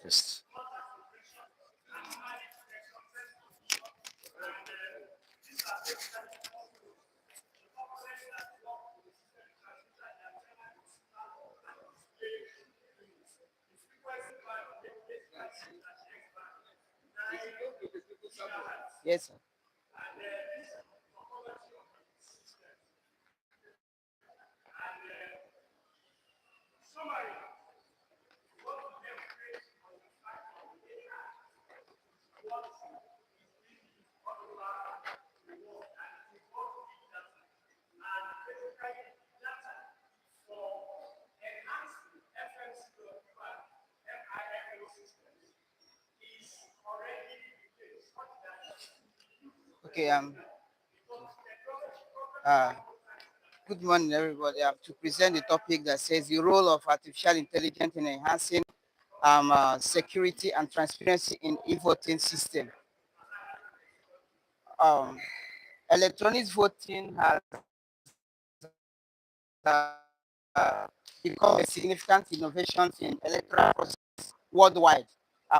first. Yes, sir. Okay. Uh, Good morning, everybody. To present the topic that says the role of artificial intelligence in enhancing security and transparency in e-voting system. Um, Electronic voting has become a significant innovation in electoral process worldwide,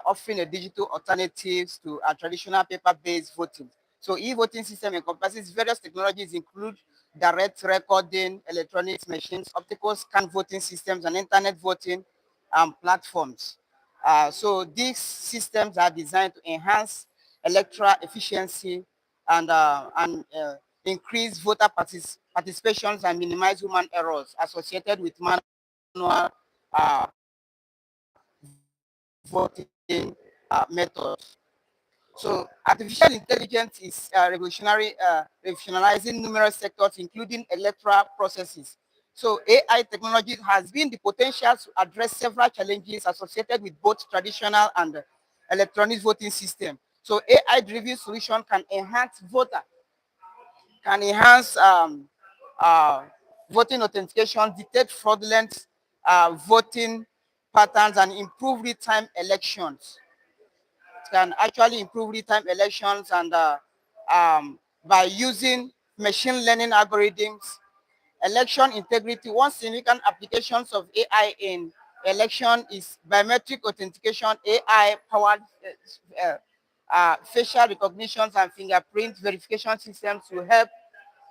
offering a digital alternatives to traditional paper-based voting. So e-voting system encompasses various technologies include direct recording, electronic machines, optical scan voting systems, and internet voting platforms. So these systems are designed to enhance electoral efficiency and increase voter participations and minimize human errors associated with manual voting methods. So artificial intelligence is revolutionizing numerous sectors, including electoral processes. So AI technology has been the potential to address several challenges associated with both traditional and electronic voting system. So AI-driven solution can enhance uh, voting authentication, detect fraudulent voting patterns, and improve real-time elections. Can actually improve real-time elections and by using machine learning algorithms, election integrity. One significant applications of AI in election is biometric authentication, AI-powered facial recognitions and fingerprint verification systems to help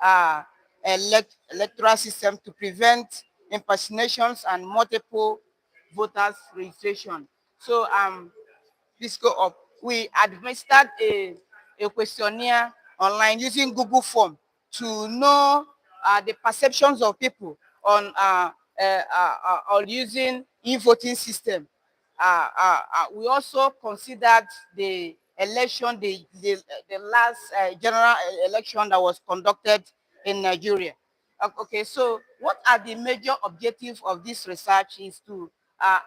uh, electoral system to prevent impersonations and multiple voters registration. So please go up. We administered a questionnaire online using Google Form to know the perceptions of people on using e-voting system. We also considered the election, the last general election that was conducted in Nigeria. Okay, so what are the major objectives of this research is to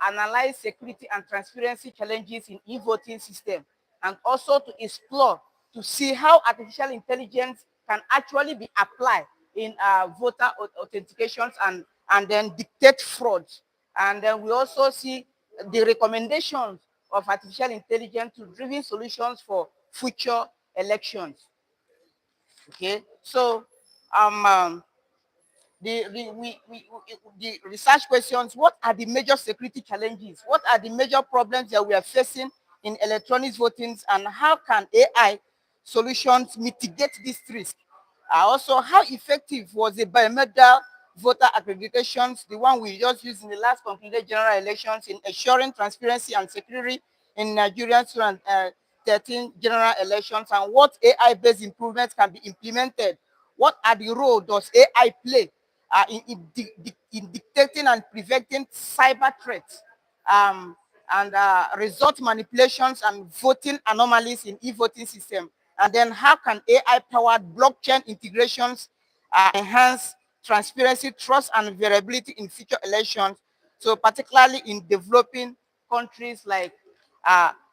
analyze security and transparency challenges in e-voting system, and also to explore to see how artificial intelligence can actually be applied in voter authentications and then dictate fraud. And then we also see the recommendations of artificial intelligence to driven solutions for future elections. Okay, so the research questions: what are the major security challenges? What are the major problems that we are facing in electronic voting, and how can AI solutions mitigate this risk? Also, how effective was the biometric voter accreditations, the one we just used in the last concluded general elections, in ensuring transparency and security in Nigerian 2013 general elections, and what AI-based improvements can be implemented? What are the role does AI play in dictating and preventing cyber threats and result manipulations and voting anomalies in e-voting system? And then how can AI-powered blockchain integrations enhance transparency, trust, and variability in future elections? So particularly in developing countries like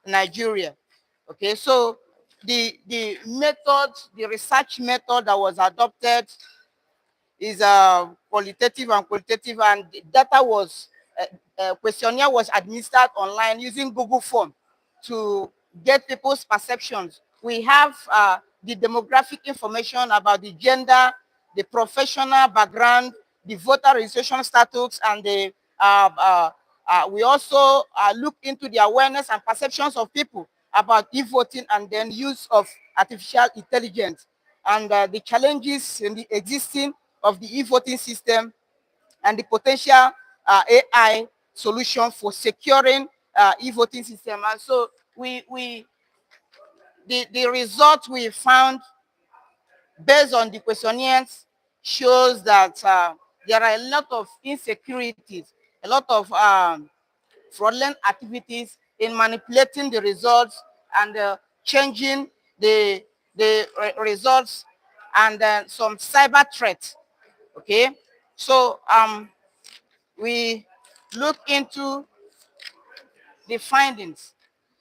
Nigeria. Okay, so the method, the research method that was adopted is qualitative and qualitative, and the data was questionnaire was administered online using Google Form to get people's perceptions. We have the demographic information about the gender, the professional background, the voter registration status, and the We also look into the awareness and perceptions of people about e-voting and then use of artificial intelligence and the challenges in the existing of the e-voting system and the potential AI solution for securing e-voting system. And so the result we found based on the questionnaires shows that there are a lot of insecurities, a lot of fraudulent activities in manipulating the results and changing the results and some cyber threats. Okay, so we look into the findings.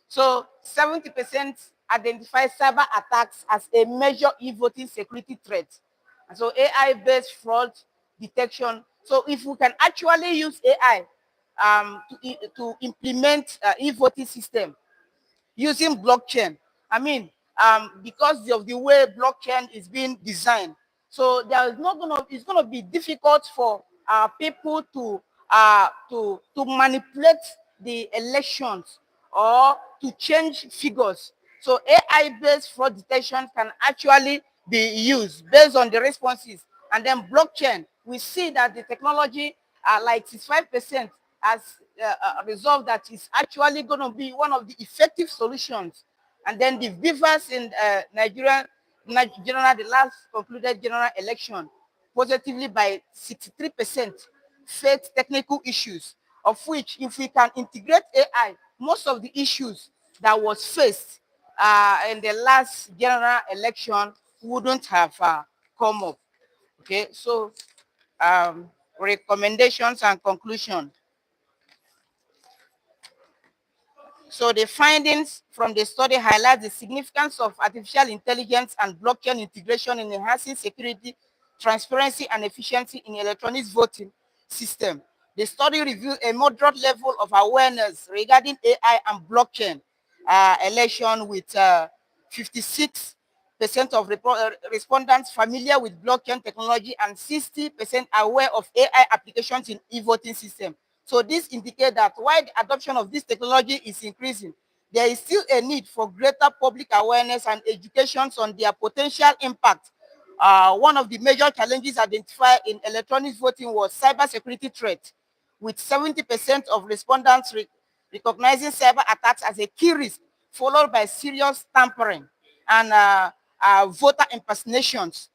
So 70% identify cyber attacks as a major e-voting security threat. And so AI-based fraud detection. So if we can actually use AI to implement e-voting system using blockchain, I mean, because of the way blockchain is being designed, so there is not gonna, it's gonna be difficult for people to manipulate the elections or to change figures. So AI-based fraud detection can actually be used based on the responses. And then blockchain, we see that the technology, like 65%, has resolved that it's actually going to be one of the effective solutions. And then the beavers in Nigeria, the last concluded general election, positively by 63%, faced technical issues, of which if we can integrate AI, most of the issues that was faced in the last general election wouldn't have come up. Okay, so recommendations and conclusion. So the findings from the study highlight the significance of artificial intelligence and blockchain integration in enhancing security, transparency, and efficiency in electronic voting system. The study revealed a moderate level of awareness regarding AI and blockchain election with 56% of respondents familiar with blockchain technology and 60% aware of AI applications in e-voting system. So this indicates that while the adoption of this technology is increasing, there is still a need for greater public awareness and education on their potential impact. One of the major challenges identified in electronic voting was cybersecurity threat, with 70% of respondents recognizing cyber attacks as a key risk, followed by serious tampering and voter impersonations.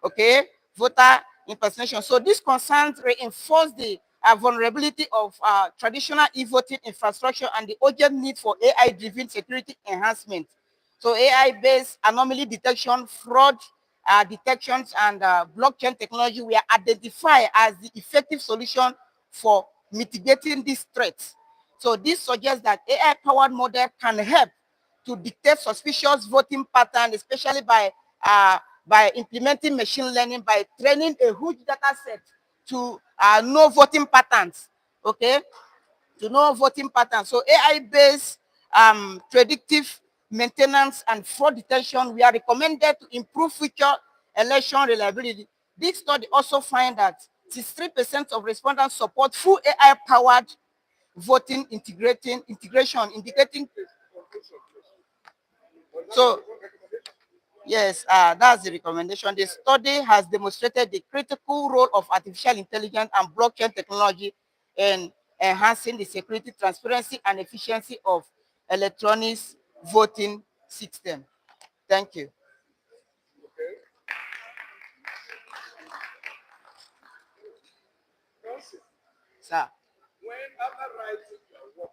Okay, voter impersonation. So these concerns reinforce the vulnerability of traditional e-voting infrastructure and the urgent need for AI-driven security enhancement. So AI-based anomaly detection, fraud detections, and blockchain technology were identified as the effective solution for mitigating these threats. So this suggests that AI-powered model can help to detect suspicious voting patterns, especially by implementing machine learning, by training a huge data set to know voting patterns, okay? To know voting patterns. So AI-based predictive maintenance and fraud detection, we are recommended to improve future election reliability. This study also find that 63% of respondents support full AI-powered voting integration, indicating. So yes, that's the recommendation. The study has demonstrated the critical role of artificial intelligence and blockchain technology in enhancing the security, transparency, and efficiency of electronic voting system. Thank you. Sir. When after writing your work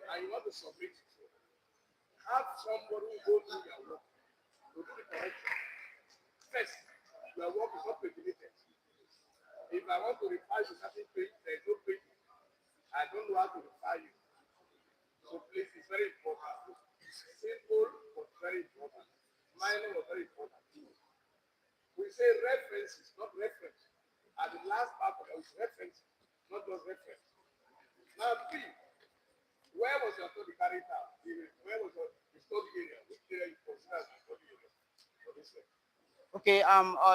and you want to submit it, have somebody who go through your work to do the correction. First, your work is not regulated. If I want to reply to certain page, there is no page. I don't know how to reply you. So please, it's very important. Simple but very important. Minor but very important. We say references, not reference. At the last part of it, reference, not just reference. Now, B, where was your study carried out? Where was your study area? Which area you consider as your study area for this year? Okay,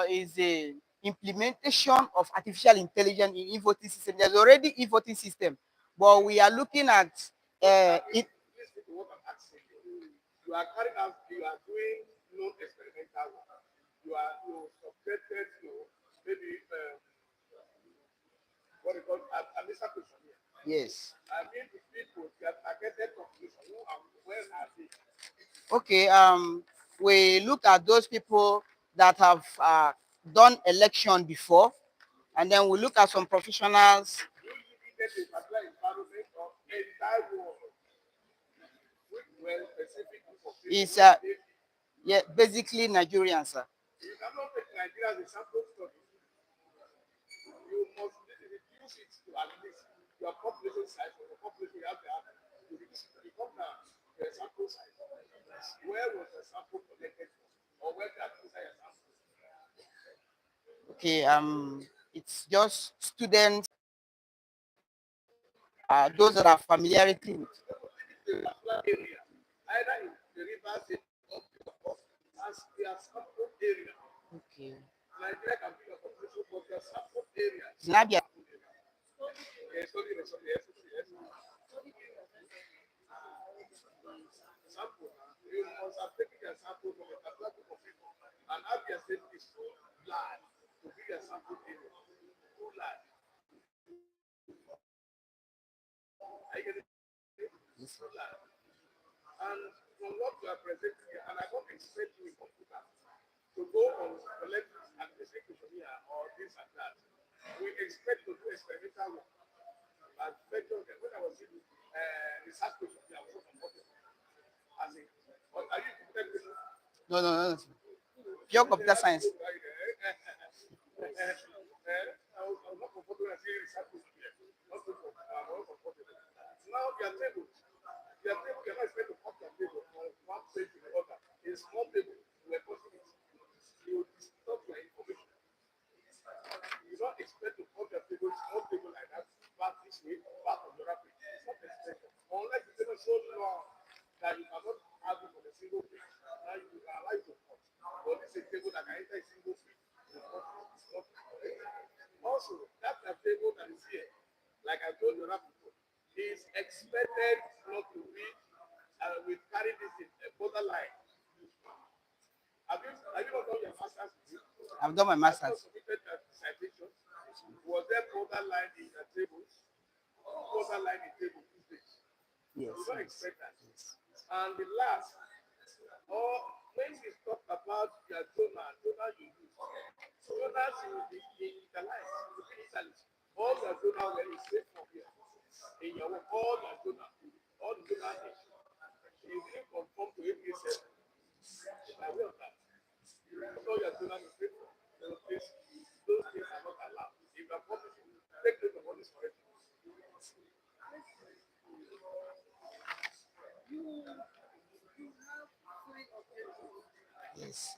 is the implementation of artificial intelligence in e-voting system. There's already e-voting system, but we are looking at it. Listen to what I'm asking you. You are carrying out, you are doing non-experimental work. You subjected to maybe what you call a missile question here. Yes. I mean, the people that targeted population, who are where are they? Okay. We look at those people that have done election before, and then we look at some professionals. You limited to a particular environment or entire world with well specific group of people. Is yeah, basically Nigerians, sir. You cannot take Nigeria as a sample study. You must reduce it to at least your population size or the population you have to have. You reduce it to become the sample size. Where was the sample collected from? Or where did you say your sample? Okay, it's just students, those that are familiarity with. Area, either in the river state or as their sample area. Okay. Nigeria can be a population for their sample area. Nabia. Yes, sorry, yes. Sample. You must have taken a sample from a particular group of people. And Abia State is too large to be a sample area. Too large. I get it. It's too large. And from what you are presenting here, and I don't expect you in computer to go on collect administrative questionnaire or this and that. We expect to do experimental work. And when I was in research questionnaire, I was so comfortable. As in, are you computer? No. Pure computer science. I was not comfortable as saying research questionnaire. Not comfortable. Now they are tables. They are tables. You are not expected to come to a table from one place to the other. In small table, you are posting it. You distort your information. You don't expect to come to a table, small table like that, back this way, back on the other way. It's not expected. Unless the table is so long that you cannot have it on a single page. Now you allow it to cut. But this is a table that can enter a single page. Also, that's a table that is here. Like I told you before, is expected not to be we carry this in a borderline. Have you not done your master's degree? I've done my master's. Submitted citation. Was there borderline in the tables? Borderline in table these days. Yes. You don't expect that. And the last, or when we talk about the donor you use, donors will be utilized, will be utilized. All the donor when you say from here, in your work, all the donor you didn't conform to APSF. By way of that, so your donor is faithful. Those things are not allowed. If you are publishing, take note of all this correction. Yes.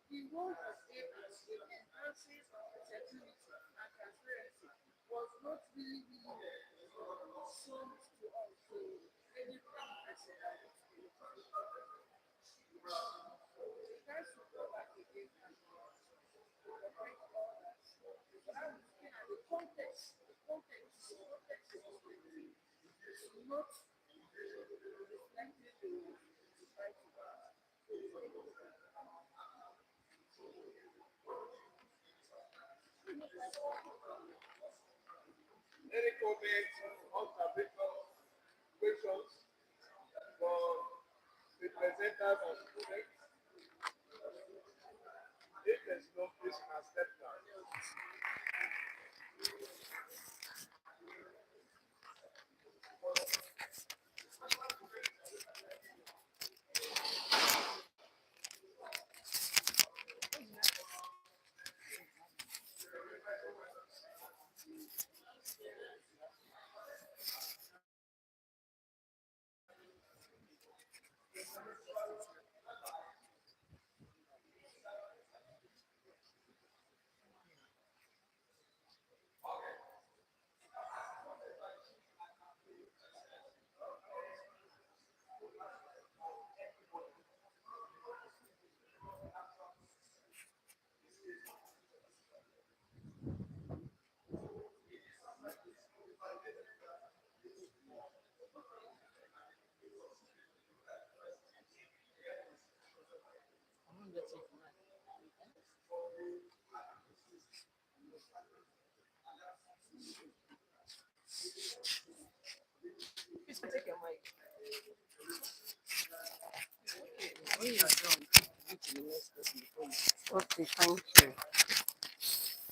the role of AI in enhancing security and transparency was not really shown to us. So any person that wants to tries to go back again and correct all that. But I was looking at the context is not reflecting the society. Any comments, observations, questions for the presenters and students? If there's no, please can step down. Please take your mic. When you are done, go to the next person before you. Okay, thank you.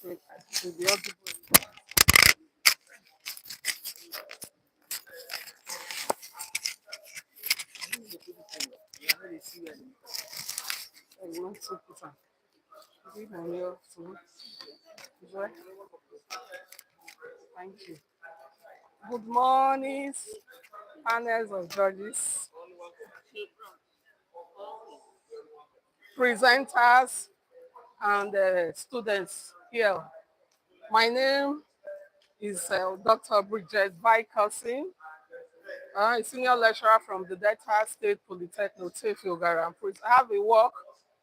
Wait, to the audible. You already see it. You want to put on. Give me your food. Enjoy. Thank you. Good morning, panels of judges, presenters, and students here. My name is Dr. Bridget Vickerson, a senior lecturer from the Delta State Polytechnic, Tefilgara. I have a work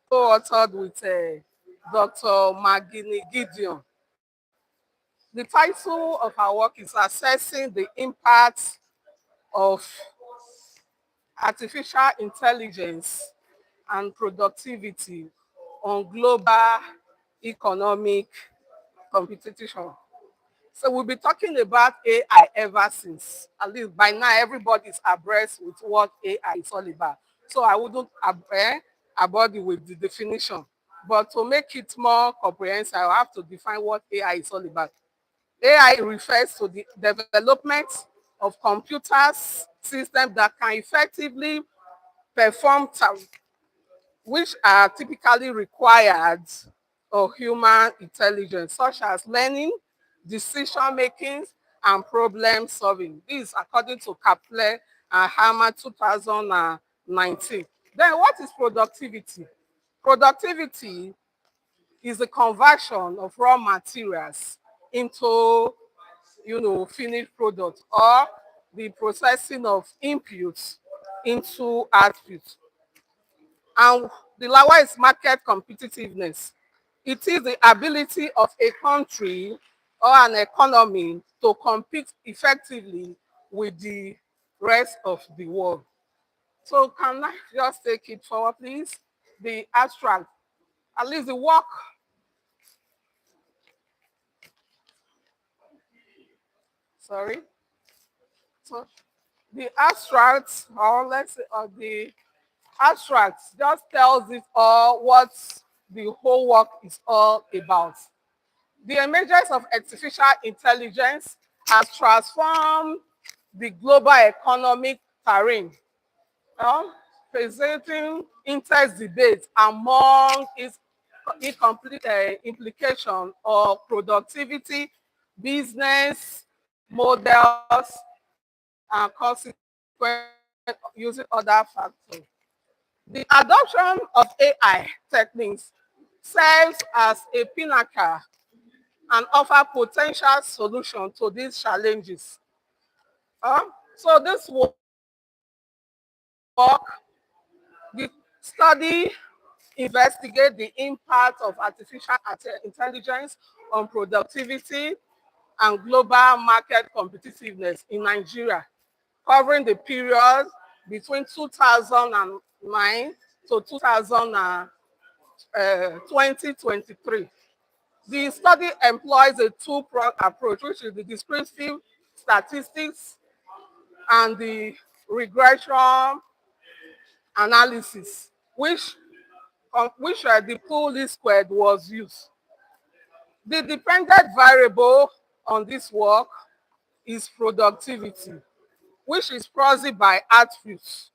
co-authored with Dr. Magini Gideon. The title of our work is Assessing the Impact of Artificial Intelligence and Productivity on Global Economic Competition. So we'll be talking about AI ever since. At least by now, everybody's abreast with what AI is all about. So I wouldn't abode with the definition. But to make it more comprehensive, I have to define what AI is all about. AI refers to the development of computers, systems that can effectively perform tasks which are typically required of human intelligence, such as learning, decision making, and problem solving. This is according to Kaplan and Hammer 2019. Then what is productivity? Productivity is the conversion of raw materials into, finished product, or the processing of inputs into output. And the lower is market competitiveness. It is the ability of a country or an economy to compete effectively with the rest of the world. So can I just take it forward, please? The abstract, at least the work. Sorry. So the abstract, or let's say, or the abstract just tells it all what the whole work is all about. The emergence of artificial intelligence has transformed the global economic terrain, presenting intense debate among its incomplete implication of productivity, business models, and consequent using other factors. The adoption of AI techniques serves as a pinnacle and offer potential solution to these challenges. So this work, the study investigate the impact of artificial intelligence on productivity and global market competitiveness in Nigeria, covering the period between 2009 to 2023. The study employs a two-pronged approach, which is the descriptive statistics and the regression analysis, which the pool least squared was used. The dependent variable on this work is productivity, which is proxy by attributes,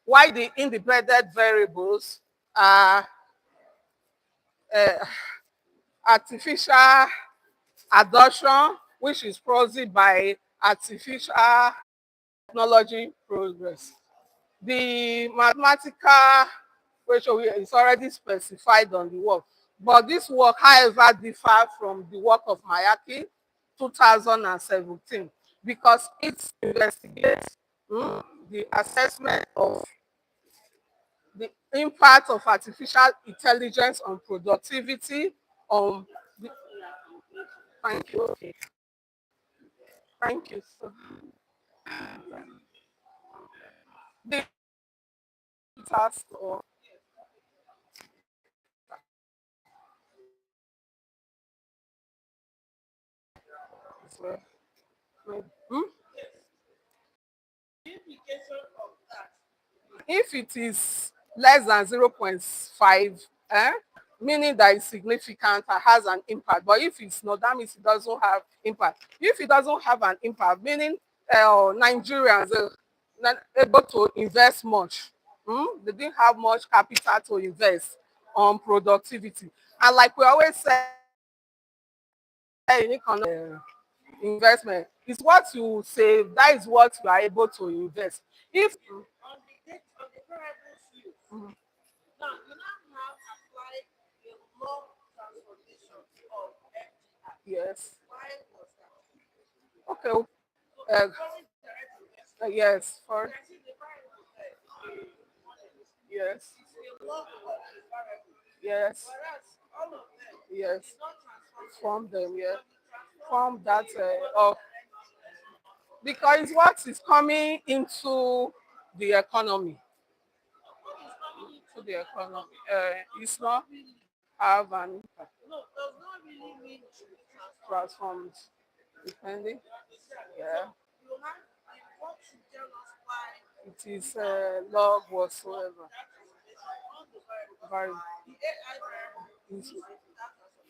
while the independent variables are uh, artificial adoption, which is proxy by artificial technology progress. The mathematical ratio is already specified on the work, but this work, however, differs from the work of Mayaki 2017 because it investigates the assessment of the impact of artificial intelligence on productivity, on the, thank you, okay, thank you. So, the task or hmm? If it is less than 0.5, meaning that it's significant and has an impact. But if it's not, that means it doesn't have impact. If it doesn't have an impact, meaning Nigerians are not able to invest much. They didn't have much capital to invest on productivity. And like we always say in economic investment, it's what you save, that is what you are able to invest. If On the variable field. Now, you now have applied a law transformation of FDI. yes, Why was that? okay, So, uh, foreign direct investment. yes, You for can see the variable there. yes, It's a law of the variable. yes, Whereas all of them yes, did not transform from them, yeah, from from that the of because what is coming into the economy, what is coming to into the the economy, economy it's not not really, have an impact does not really mean to be transformed. transformed, depending, So yeah, you have what should tell us why it is log whatsoever, that transformation on the variable. very The AI variable is is that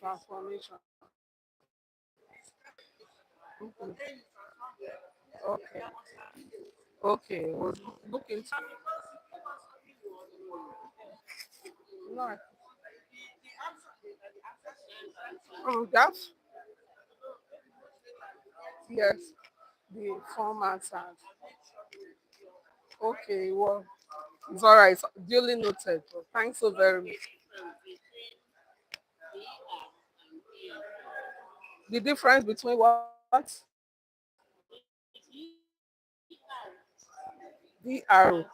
transformation. transformation. But Mhm. then you transform them. Okay, There must have been a okay, we'll look into and because you keep on asking what no, the answer the answer is that's yes, the formats and okay, well, it's all right. Duly noted. Well, thanks so very much. The difference between what? VR.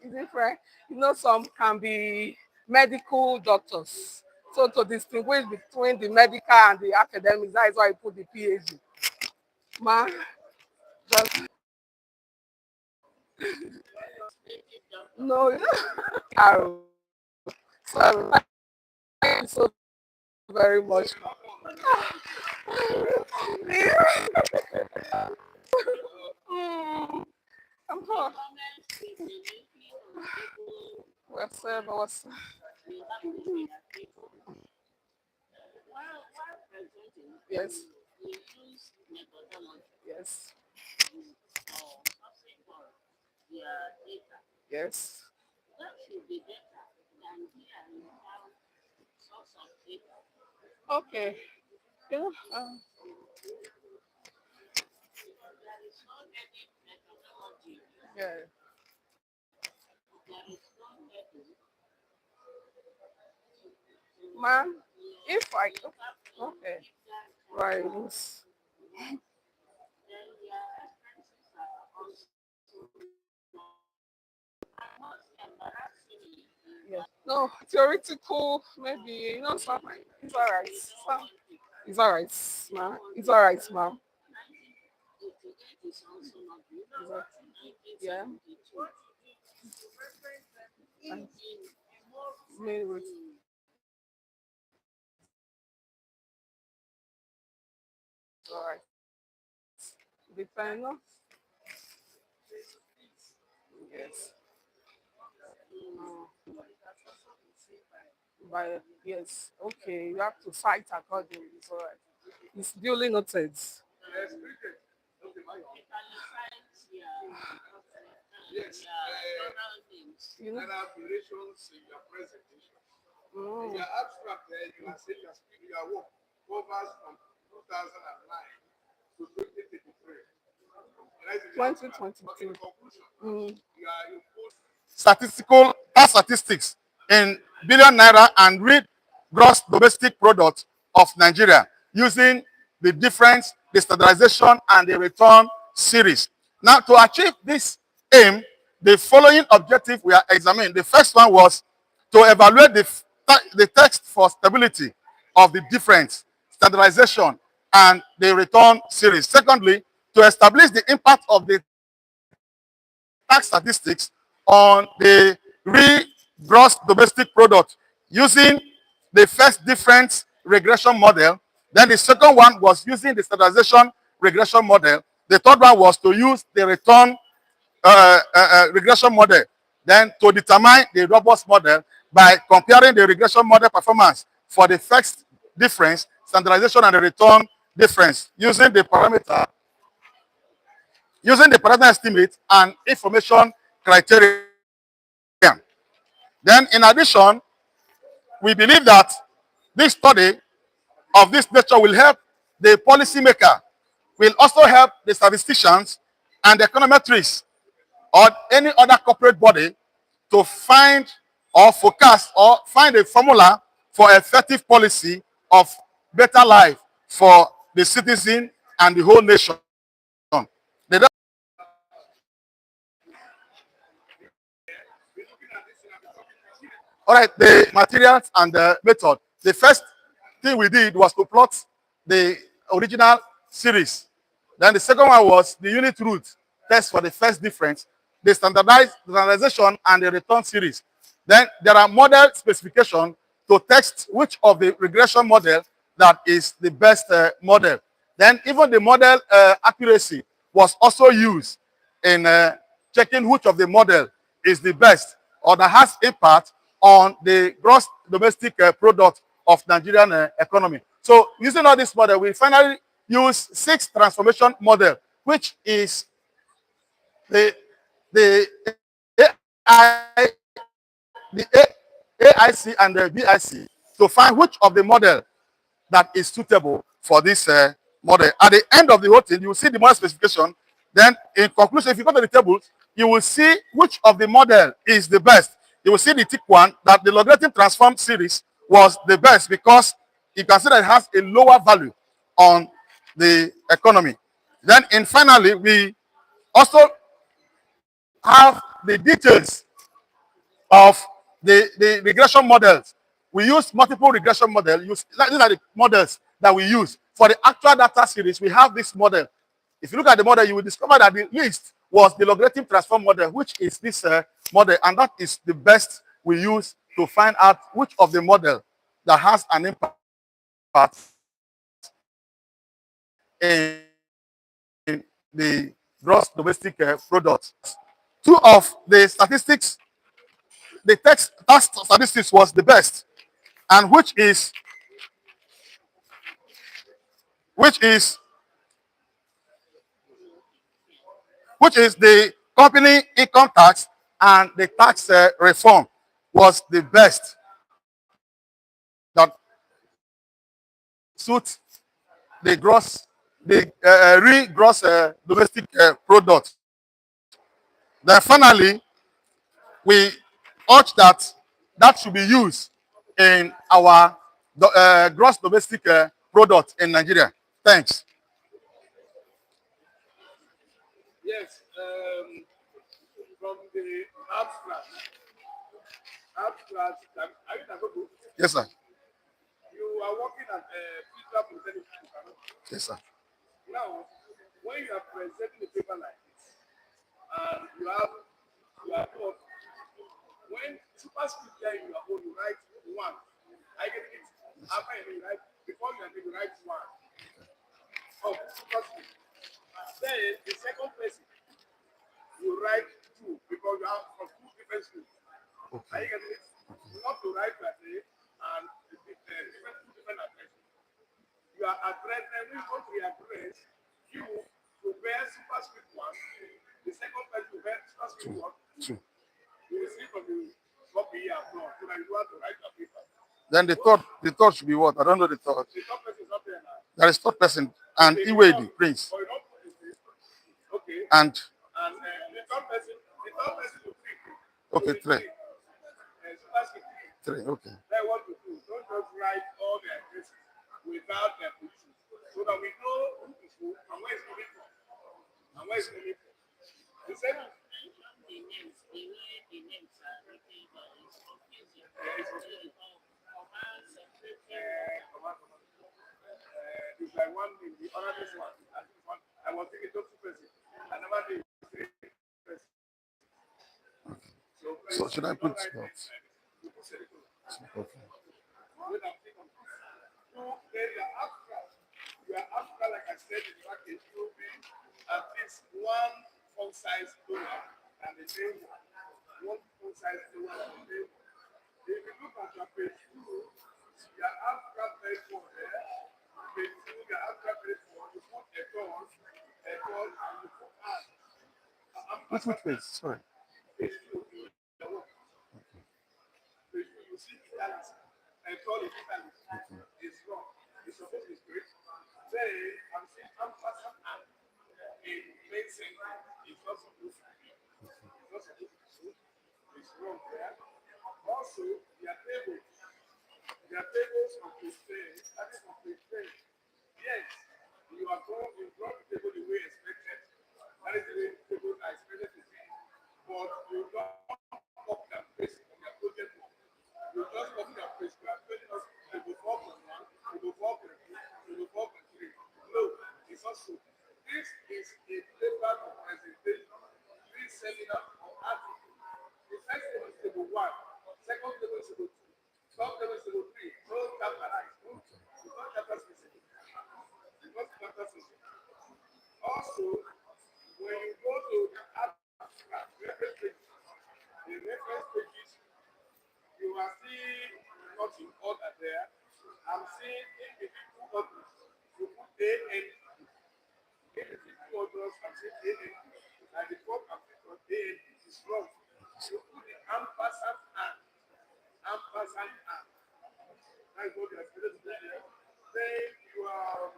Is different. You know, some can be medical doctors. So to distinguish between the medical and the academics, that is why I put the PhD. Man, just no, VR. So thank you so very much. Mm, I'm hot. What's yes, yes, yes. Okay. Yeah. Yeah. Ma'am, if I okay, right. No, theoretical, maybe, something. It's all right. It's all right, ma'am. It's all right, ma'am. Yeah. And maybe all right. Depend on. Yes. By yes. Okay. You have to fight accordingly. It's all right. It's duly noted. Yes, cricket. Okay, my own. Yes. You know. There are variations in your presentation. In Mm. your abstract, you are saying your work covers from 2009 to 2023. Right in the abstract. But in 2022. conclusion, Mm. you put statistical statistics in billion naira and read gross domestic product of Nigeria using the difference, the standardization, and the return series. Now, to achieve this aim, the following objective we are examining. The first one was to evaluate the text for stability of the difference, standardization, and the return series. Secondly, to establish the impact of the tax statistics on the gross domestic product using the first difference regression model. Then the second one was using the standardization regression model. The third one was to use the return regression model. Then to determine the robust model by comparing the regression model performance for the first difference, standardization, and the return difference using the parameter estimate and information criteria. Then, in addition, we believe that this study of this nature will help the policymaker, will also help the statisticians and the econometrists or any other corporate body to find or forecast or find a formula for effective policy of better life for the citizen and the whole nation. The All right, the materials and the method. The first thing we did was to plot the original series. Then the second one was the unit root test for the first difference, the standardization, and the return series. Then there are model specification to text which of the regression model that is the best model. Then even the model accuracy was also used in checking which of the model is the best or that has impact on the gross domestic product of Nigerian economy. So using all this model, we finally use 6 transformation model, which is the the AI, the AIC and the BIC to find which of the model that is suitable for this model. At the end of the whole thing, you will see the model specification. Then, in conclusion, if you go to the tables, you will see which of the model is the best. You will see the tick one that the logarithm transform series was the best because you can see that it has a lower value on the economy. Then, and finally, we also have the details of the regression models. We use multiple regression models. These are the models that we use. For the actual data series, we have this model. If you look at the model, you will discover that the least was the logarithm transform model, which is this model. And that is the best we use to find out which of the model that has an impact in the gross domestic product. Two of the statistics, the text statistics was the best, and which is the company income tax and the tax reform was the best that suits the gross domestic product. Then finally, we urge that that should be used in our gross domestic product in Nigeria. Thanks. Yes, from the abstract, are you Nagogo? Yes, sir. You are working at Peter presenting paper. Yes, sir. Now, when you are presenting a paper like this, and you are taught, when superscript there in your own, you write one. I get it. After you write, before you write one. Oh, superscript. Then the second person, you write two because you have from two different schools. Are you getting it? Not to write that day and two different addresses. You are addressed, and we want to readdress you to bear superscript one, the second person to bear superscript one. Two. You will see from the copy here abroad so that you want to write your paper. Then the third should be what? I don't know the third. The third person is not there now. There is third person and Iwedi, Prince. Or you don't put it. Okay. And The third person to three. okay, three. Superscript three. Three, okay. Then what to do? Don't just write all the addresses without their pictures, so that we know who is who and where it's coming from. And where it's coming from. The second the names are written, it's confusing. It's like one thing, the other this one. I was thinking just two persons. I never did three persons. So should I put spots? You put semicolon. Okay. When I'm thinking, then you are after, like I said in the package, will be at least one font size lower than the main one. One font size lower than the main one. If you look at your page 2, your abstract page 4 there, page 2, your abstract page 4, you put a dot, and you put an. Which page? Sorry. Page 2, your work. Page 2, you see italics. And call it italics. It's wrong. It's supposed to be straight. Then, I'm saying ampersand and in main sentence. It's not supposed to be. It's not supposed to be so. It's wrong there. Also, their tables of page 10, that is of page 10. Yes, you are going to draw the table the way expected. That is the way the tables are expected to be. But you don't copy and paste on your project work. You just copy and paste. You are telling us table 4.1, table 4.2, table 4.3. No, it's not so. This is a paper of presentation, this seminar or article. The first table is table 1, second table is table 2, third table is table 3. No capitalize. It's not chapter specific. It's not chapter specific. Also, when you go to the abstract reference pages, the reference pages, you are seeing not in order there. I'm seeing in between two others. You put A and B. In between two others, I'm seeing A and B. And the fourth and fifth one, A and B is wrong. You put the ampersand and. Ampersand and. That is what you are supposed to do there. Then your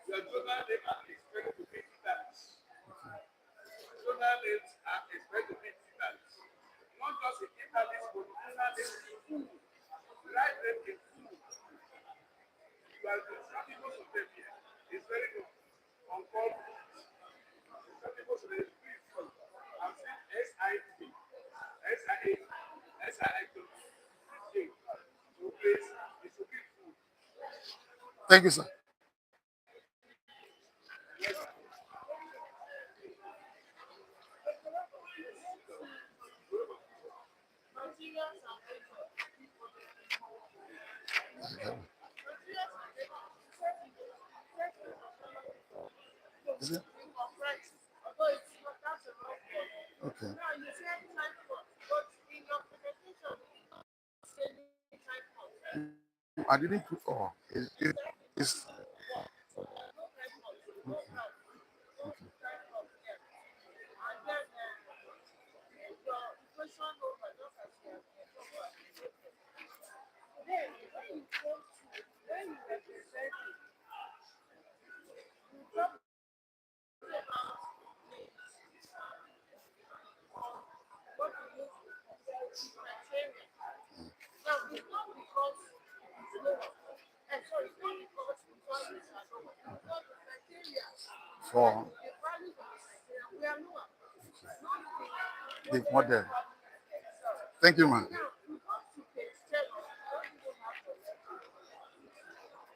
journal name are expected to be italics. Journal names are expected to be italics. Not just in italics, but journal names in full. Write them in full. You are studying most of them here. It's very good. On call. Studying most of them. I'm saying SIP, SIA, SIA. So please, it should be full. Thank you, sir. Materials and paper. Is it? Okay. Now you say time for, but in your presentation, say time for. I didn't put all. It's for The values of Nigeria, we are lower. the model. Thank you, man. Now, we go to page 7. What do you have for that?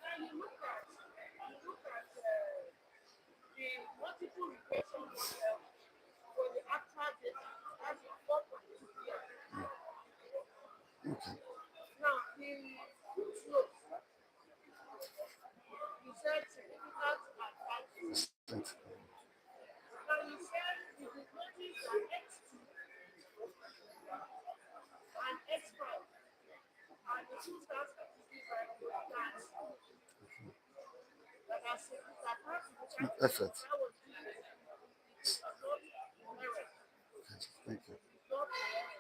Now, you look at the multiple regression model for the actual data. That's your 4.2 years. Okay. Now, the footnotes, you said significant advantage. Now, you said you did notice that X2 and X5 are the two stars specific variables that are significant. Effort. That was not inherent. Thank you. Not inherent.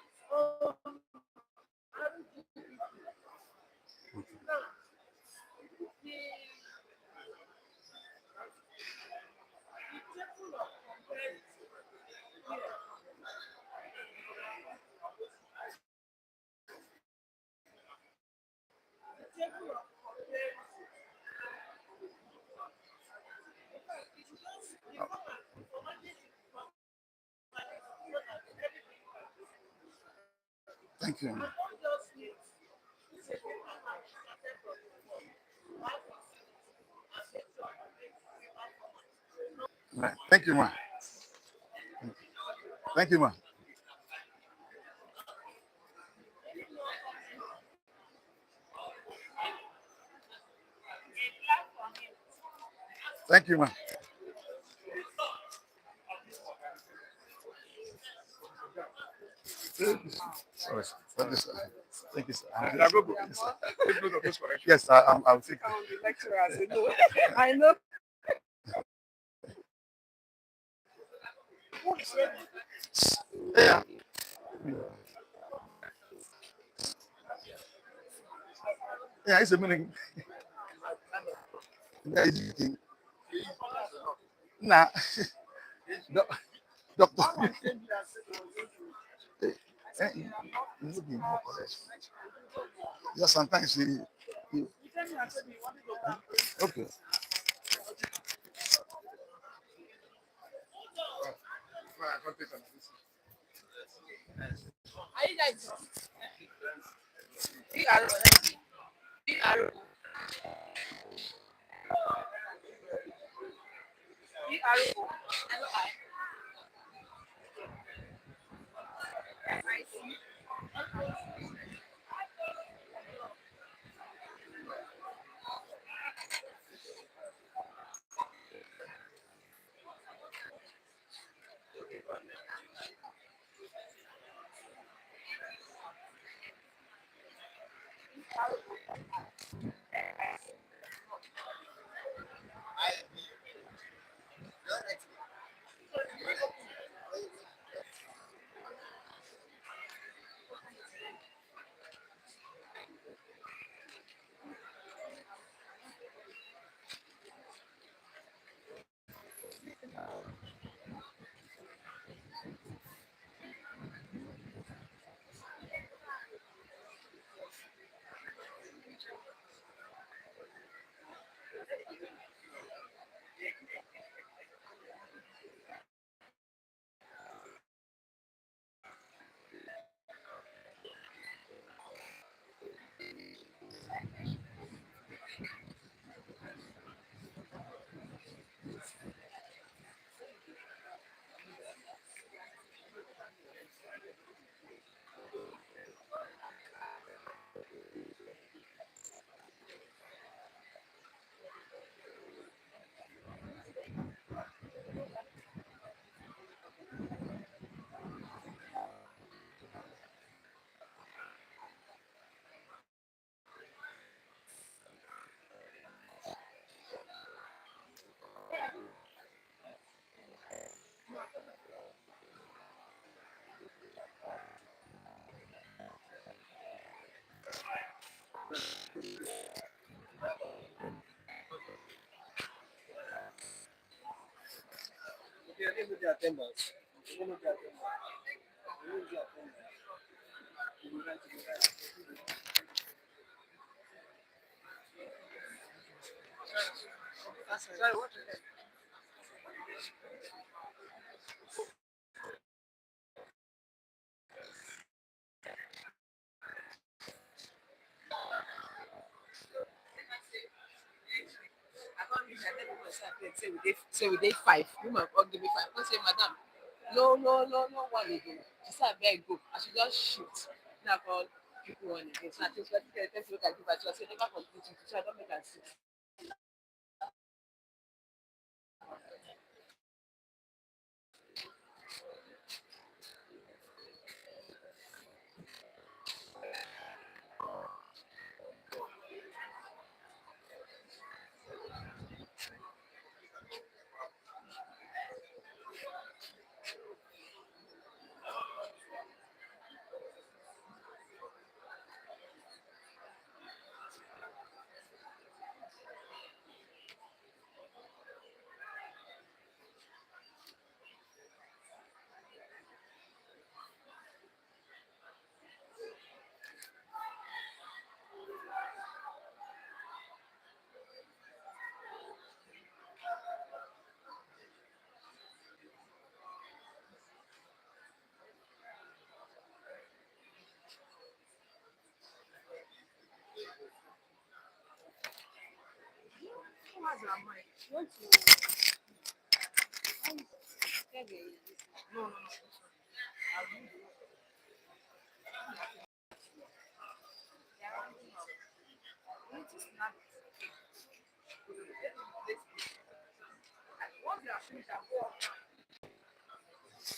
Now, the table of comparison here. The table of comparison. It shows the informative Thank you. I don't just need to say started from the top. Why Right. Thank you, man. Thank you, man. Thank you, man. Sorry, sir. Thank you, sir. Thank you, sir. I'll go book. Yes, sir. Take note of those corrections. Yes, I'll take it. The lecturer said, no, I know. Yeah. Yeah, it's a meaning. Yeah, it's a thing. Nah. Doctor. He's looking more correct. Yeah, sometimes he okay. Are you guys? BRO. BRO. BRO. I see. Say we did five. Woman, oh, give me five. I say, madam, no one again. I said, I beg go. I should just shoot. Now call people one again. So I think let's look at give her. I say, never complete it. So I don't make her six.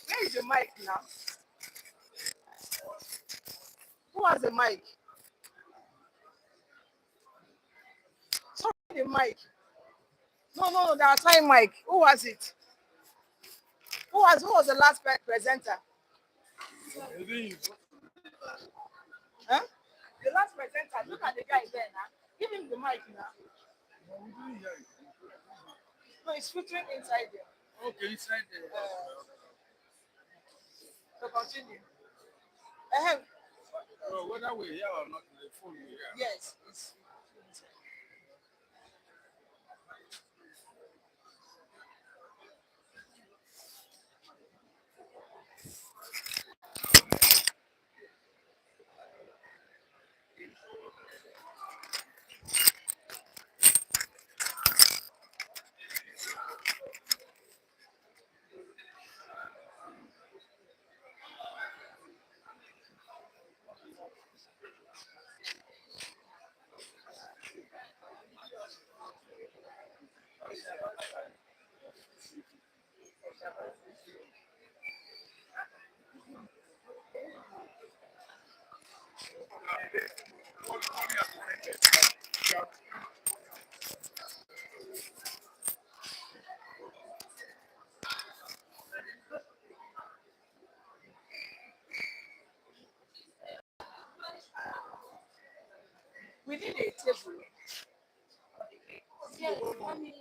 Where is the mic now? Who has the mic? Sorry, the mic. No, there are time mic. Who was it? Who was the last presenter? Huh? The last presenter. Look at the guy there now. Give him the mic now. No, it's featuring inside there. Okay, inside there. So continue. So whether we hear or not, the phone we hear. Yes, it's we need a table. Yes, mommy.